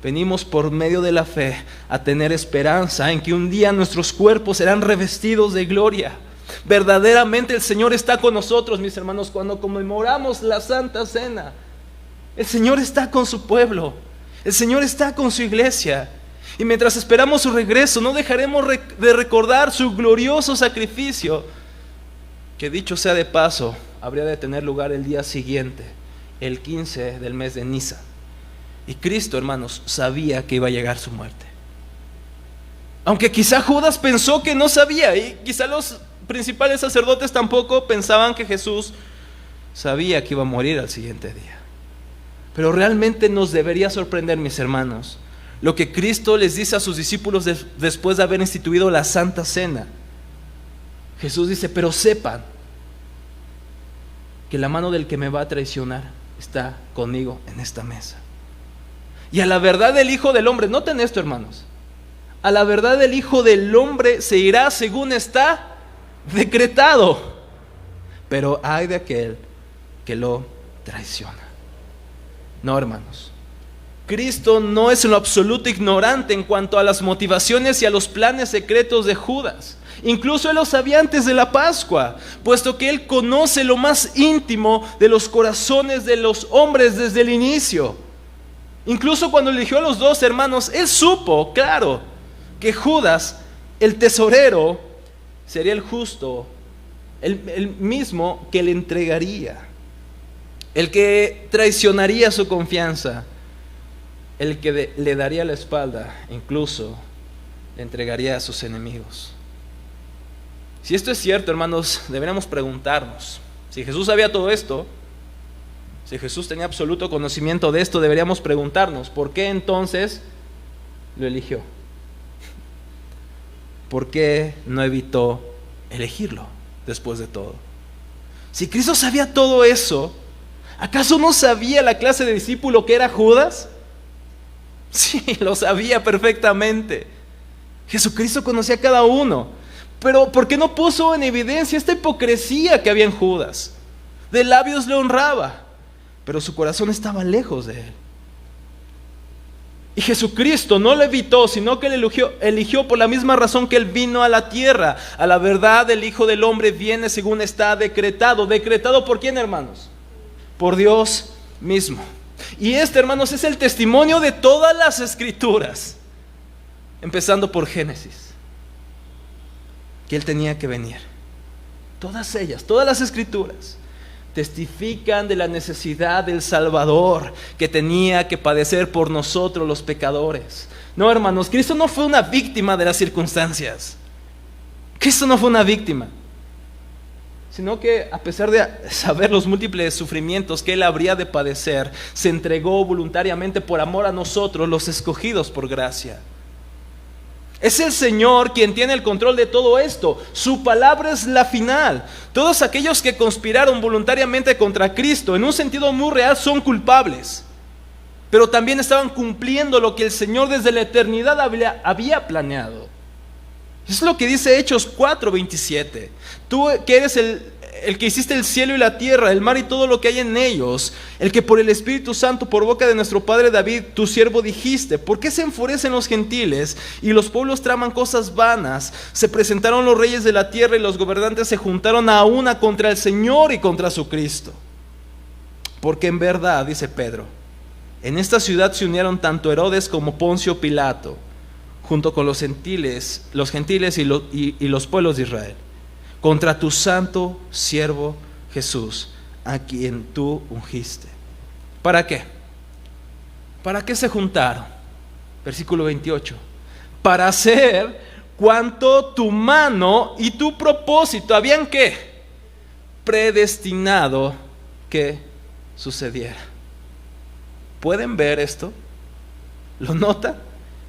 Venimos por medio de la fe a tener esperanza en que un día nuestros cuerpos serán revestidos de gloria. Verdaderamente el Señor está con nosotros, mis hermanos, cuando conmemoramos la Santa Cena. El Señor está con su pueblo, el Señor está con su iglesia. Y mientras esperamos su regreso, no dejaremos de recordar su glorioso sacrificio, que dicho sea de paso, habría de tener lugar el día siguiente, el 15 del mes de Nisan. Y Cristo, hermanos, sabía que iba a llegar su muerte. Aunque quizá Judas pensó que no sabía, y quizá los principales sacerdotes tampoco pensaban que Jesús sabía que iba a morir al siguiente día. Pero realmente nos debería sorprender, mis hermanos, lo que Cristo les dice a sus discípulos después de haber instituido la Santa Cena. Jesús dice: pero sepan que la mano del que me va a traicionar está conmigo en esta mesa. Y a la verdad del Hijo del Hombre, noten esto, hermanos, a la verdad del Hijo del Hombre se irá según está decretado, pero ay de aquel que lo traiciona. No, hermanos, Cristo no es en lo absoluto ignorante en cuanto a las motivaciones y a los planes secretos de Judas. Incluso Él lo sabía antes de la Pascua, puesto que Él conoce lo más íntimo de los corazones de los hombres desde el inicio. Incluso cuando eligió a los dos hermanos, Él supo, claro, que Judas, el tesorero, sería el justo, el mismo que le entregaría, el que traicionaría su confianza, el que le daría la espalda, incluso le entregaría a sus enemigos. Si esto es cierto, hermanos, deberíamos preguntarnos, si Jesús sabía todo esto, si Jesús tenía absoluto conocimiento de esto, deberíamos preguntarnos, ¿por qué entonces lo eligió? ¿Por qué no evitó elegirlo después de todo? Si Cristo sabía todo eso, ¿acaso no sabía la clase de discípulo que era Judas? Sí, lo sabía perfectamente. Jesucristo conocía a cada uno. Pero ¿por qué no puso en evidencia esta hipocresía que había en Judas? De labios le honraba, pero su corazón estaba lejos de él. Y Jesucristo no le evitó, sino que le eligió por la misma razón que Él vino a la tierra. A la verdad, el Hijo del Hombre viene según está decretado. ¿Decretado por quién, hermanos? Por Dios mismo. Y este, hermanos, es el testimonio de todas las Escrituras, empezando por Génesis, que Él tenía que venir. Todas ellas, todas las Escrituras testifican de la necesidad del Salvador que tenía que padecer por nosotros los pecadores. No, hermanos, Cristo no fue una víctima de las circunstancias. Cristo no fue una víctima, sino que a pesar de saber los múltiples sufrimientos que Él habría de padecer, se entregó voluntariamente por amor a nosotros, los escogidos por gracia. Es el Señor quien tiene el control de todo esto. Su palabra es la final. Todos aquellos que conspiraron voluntariamente contra Cristo, en un sentido muy real, son culpables, pero también estaban cumpliendo lo que el Señor desde la eternidad había planeado. Es lo que dice Hechos 4:27. Tú que eres el que hiciste el cielo y la tierra, el mar y todo lo que hay en ellos, el que por el Espíritu Santo, por boca de nuestro padre David, tu siervo dijiste: ¿por qué se enfurecen los gentiles y los pueblos traman cosas vanas? Se presentaron los reyes de la tierra y los gobernantes se juntaron a una contra el Señor y contra su Cristo. Porque en verdad, dice Pedro, en esta ciudad se unieron tanto Herodes como Poncio Pilato, junto con los gentiles y los pueblos de Israel, contra tu santo siervo Jesús, a quien tú ungiste. ¿Para qué? ¿Para qué se juntaron? Versículo 28. Para hacer cuanto tu mano y tu propósito habían ¿qué? Predestinado que sucediera. ¿Pueden ver esto? ¿Lo notan?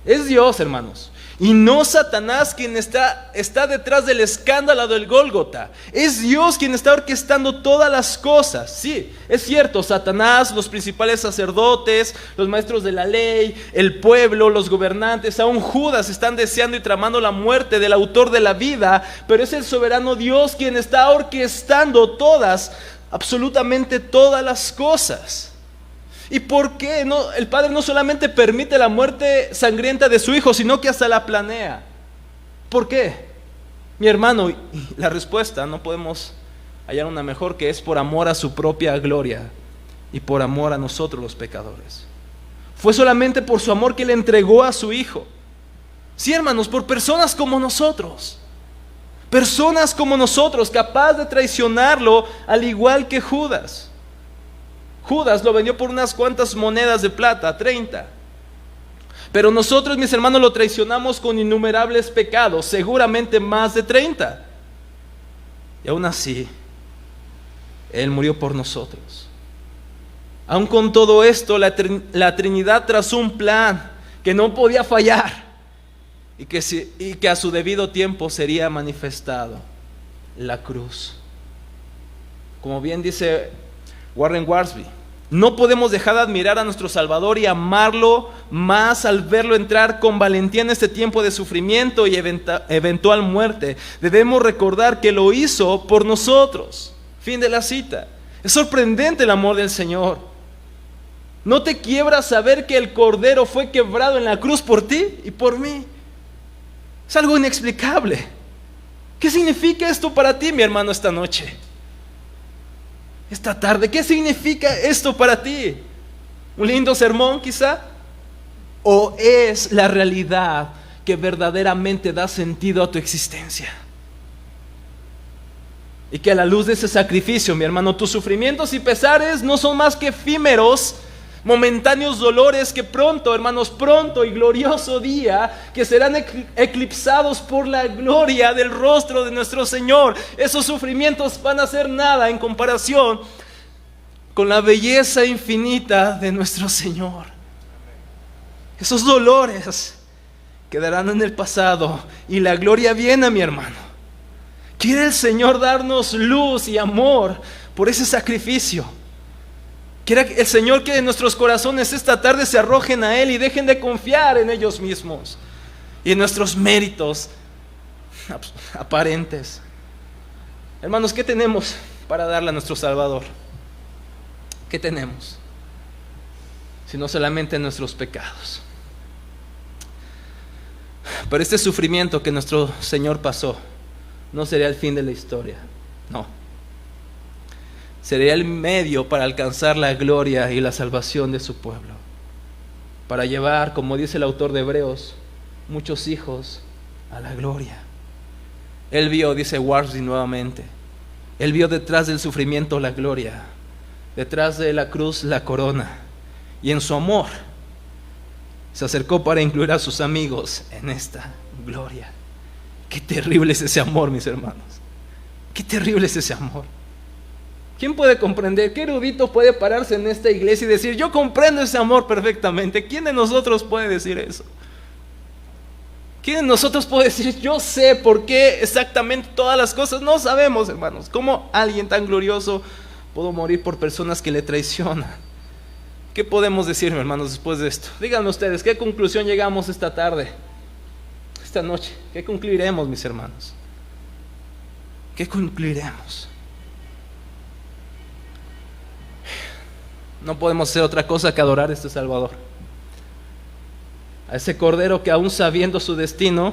Es Dios, hermanos, y no Satanás quien está detrás del escándalo del Gólgota. Es Dios quien está orquestando todas las cosas. Sí, es cierto, Satanás, los principales sacerdotes, los maestros de la ley, el pueblo, los gobernantes, aún Judas están deseando y tramando la muerte del autor de la vida, pero es el soberano Dios quien está orquestando todas, absolutamente todas las cosas. ¿Y por qué no? El Padre no solamente permite la muerte sangrienta de su Hijo, sino que hasta la planea. ¿Por qué? Mi hermano, y la respuesta no podemos hallar una mejor, que es por amor a su propia gloria y por amor a nosotros los pecadores. Fue solamente por su amor que le entregó a su Hijo. Sí, hermanos, por personas como nosotros. Personas como nosotros, capaz de traicionarlo al igual que Judas. Judas lo vendió por unas cuantas monedas de plata, 30. Pero nosotros, mis hermanos, lo traicionamos con innumerables pecados, seguramente más de 30. Y aún así, Él murió por nosotros. Aún con todo esto, la Trinidad trazó un plan que no podía fallar y que a su debido tiempo sería manifestado: la cruz. Como bien dice Warren Wiersbe, no podemos dejar de admirar a nuestro Salvador y amarlo más al verlo entrar con valentía en este tiempo de sufrimiento y eventual muerte. Debemos recordar que lo hizo por nosotros. Fin de la cita. Es sorprendente el amor del Señor. ¿No te quiebra saber que el Cordero fue quebrado en la cruz por ti y por mí? Es algo inexplicable. ¿Qué significa esto para ti, mi hermano, esta noche? Esta tarde, ¿qué significa esto para ti? ¿Un lindo sermón quizá? ¿O es la realidad que verdaderamente da sentido a tu existencia? Y que a la luz de ese sacrificio, mi hermano, tus sufrimientos y pesares no son más que efímeros, momentáneos dolores que pronto, hermanos, pronto y glorioso día, que serán eclipsados por la gloria del rostro de nuestro Señor. Esos sufrimientos van a ser nada en comparación con la belleza infinita de nuestro Señor. Esos dolores quedarán en el pasado y la gloria viene, mi hermano. Quiere el Señor darnos luz y amor por ese sacrificio. Quiere el Señor que en nuestros corazones esta tarde se arrojen a Él y dejen de confiar en ellos mismos y en nuestros méritos aparentes. Hermanos, ¿qué tenemos para darle a nuestro Salvador? ¿Qué tenemos? Sino solamente nuestros pecados. Pero este sufrimiento que nuestro Señor pasó no sería el fin de la historia, no. Sería el medio para alcanzar la gloria y la salvación de su pueblo. Para llevar, como dice el autor de Hebreos, muchos hijos a la gloria. Él vio, dice Wiersbe nuevamente, Él vio detrás del sufrimiento la gloria, detrás de la cruz la corona. Y en su amor se acercó para incluir a sus amigos en esta gloria. Qué terrible es ese amor, mis hermanos. Qué terrible es ese amor. ¿Quién puede comprender? ¿Qué erudito puede pararse en esta iglesia y decir: yo comprendo ese amor perfectamente? ¿Quién de nosotros puede decir eso? ¿Quién de nosotros puede decir: yo sé por qué exactamente todas las cosas? No sabemos, hermanos. ¿Cómo alguien tan glorioso pudo morir por personas que le traicionan? ¿Qué podemos decir, hermanos, después de esto? Díganme ustedes, ¿qué conclusión llegamos esta tarde? Esta noche, ¿qué concluiremos, mis hermanos? ¿Qué concluiremos? No podemos hacer otra cosa que adorar a este Salvador, a ese Cordero que, aún sabiendo su destino,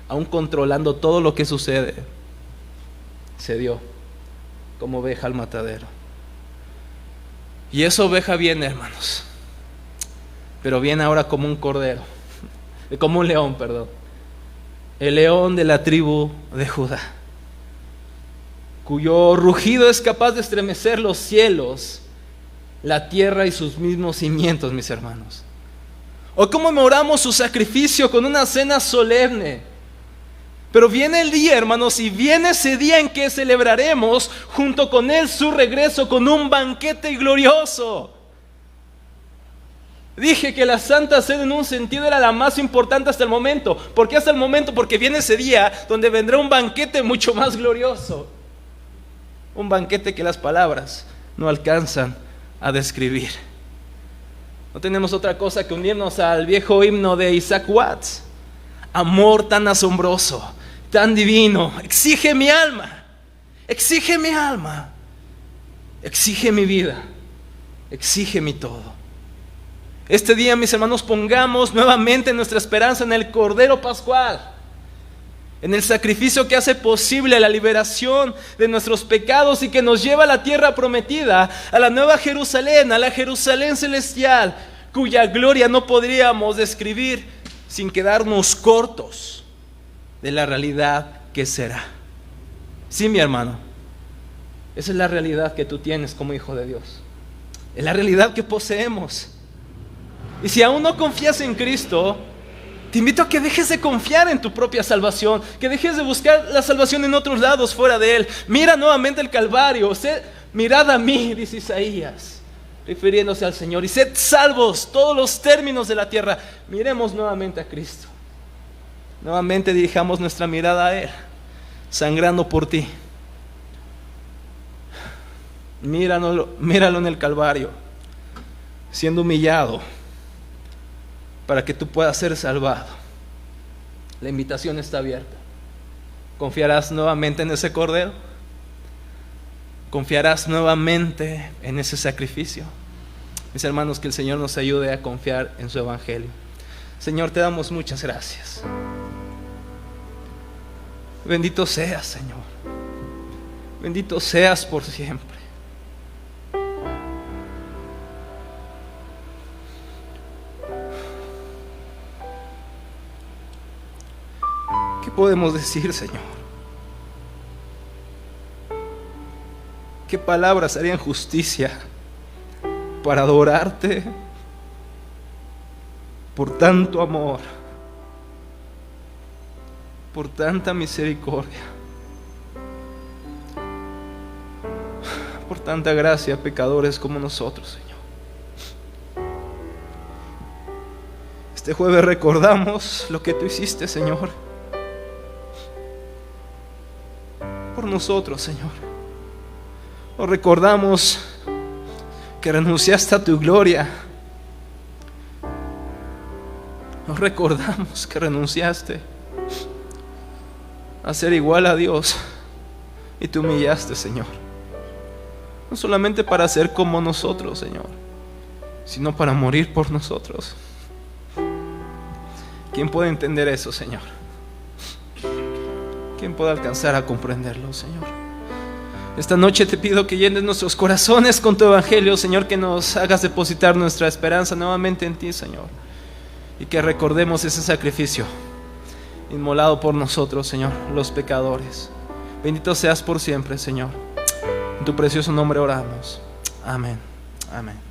aún controlando todo lo que sucede, se dio como oveja al matadero. Y esa oveja viene, hermanos, pero viene ahora como un cordero, como un león, perdón. El león de la tribu de Judá. cuyo rugido es capaz de estremecer los cielos, la tierra y sus mismos cimientos, mis hermanos. Hoy conmemoramos su sacrificio con una cena solemne. Pero viene el día, hermanos, y viene ese día en que celebraremos junto con Él su regreso con un banquete glorioso. Dije que la Santa Cena en un sentido era la más importante hasta el momento. ¿Por qué hasta el momento? Porque viene ese día donde vendrá un banquete mucho más glorioso. Un banquete que las palabras no alcanzan a describir. No tenemos otra cosa que unirnos al viejo himno de Isaac Watts. Amor tan asombroso, tan divino, exige mi alma, exige mi alma, exige mi vida, exige mi todo. Este día, mis hermanos, pongamos nuevamente nuestra esperanza en el Cordero Pascual, en el sacrificio que hace posible la liberación de nuestros pecados y que nos lleva a la tierra prometida, a la nueva Jerusalén, a la Jerusalén celestial, cuya gloria no podríamos describir sin quedarnos cortos de la realidad que será. Sí, mi hermano, esa es la realidad que tú tienes como hijo de Dios. Es la realidad que poseemos. Y si aún no confías en Cristo, te invito a que dejes de confiar en tu propia salvación, que dejes de buscar la salvación en otros lados fuera de Él. Mira nuevamente el Calvario. Mirad a mí, dice Isaías, refiriéndose al Señor, y sed salvos todos los términos de la tierra. Miremos nuevamente a Cristo. Nuevamente dirijamos nuestra mirada a Él, sangrando por ti. Míralo en el Calvario, siendo humillado para que tú puedas ser salvado. La invitación está abierta. ¿Confiarás nuevamente en ese Cordero? ¿Confiarás nuevamente en ese sacrificio? Mis hermanos, que el Señor nos ayude a confiar en su Evangelio. Señor, te damos muchas gracias. Bendito seas, Señor. Bendito seas por siempre. ¿Qué podemos decir, Señor? ¿Qué palabras harían justicia para adorarte por tanto amor, por tanta misericordia, por tanta gracia a pecadores como nosotros, Señor? Este jueves recordamos lo que tú hiciste, Señor, por nosotros, Señor. Nos recordamos que renunciaste a tu gloria. Nos recordamos que renunciaste a ser igual a Dios y te humillaste, Señor. No solamente para ser como nosotros, Señor, sino para morir por nosotros. ¿Quién puede entender eso, Señor? ¿Quién puede alcanzar a comprenderlo, Señor? Esta noche te pido que llenes nuestros corazones con tu Evangelio, Señor, que nos hagas depositar nuestra esperanza nuevamente en ti, Señor, y que recordemos ese sacrificio inmolado por nosotros, Señor, los pecadores. Bendito seas por siempre, Señor. En tu precioso nombre oramos. Amén. Amén.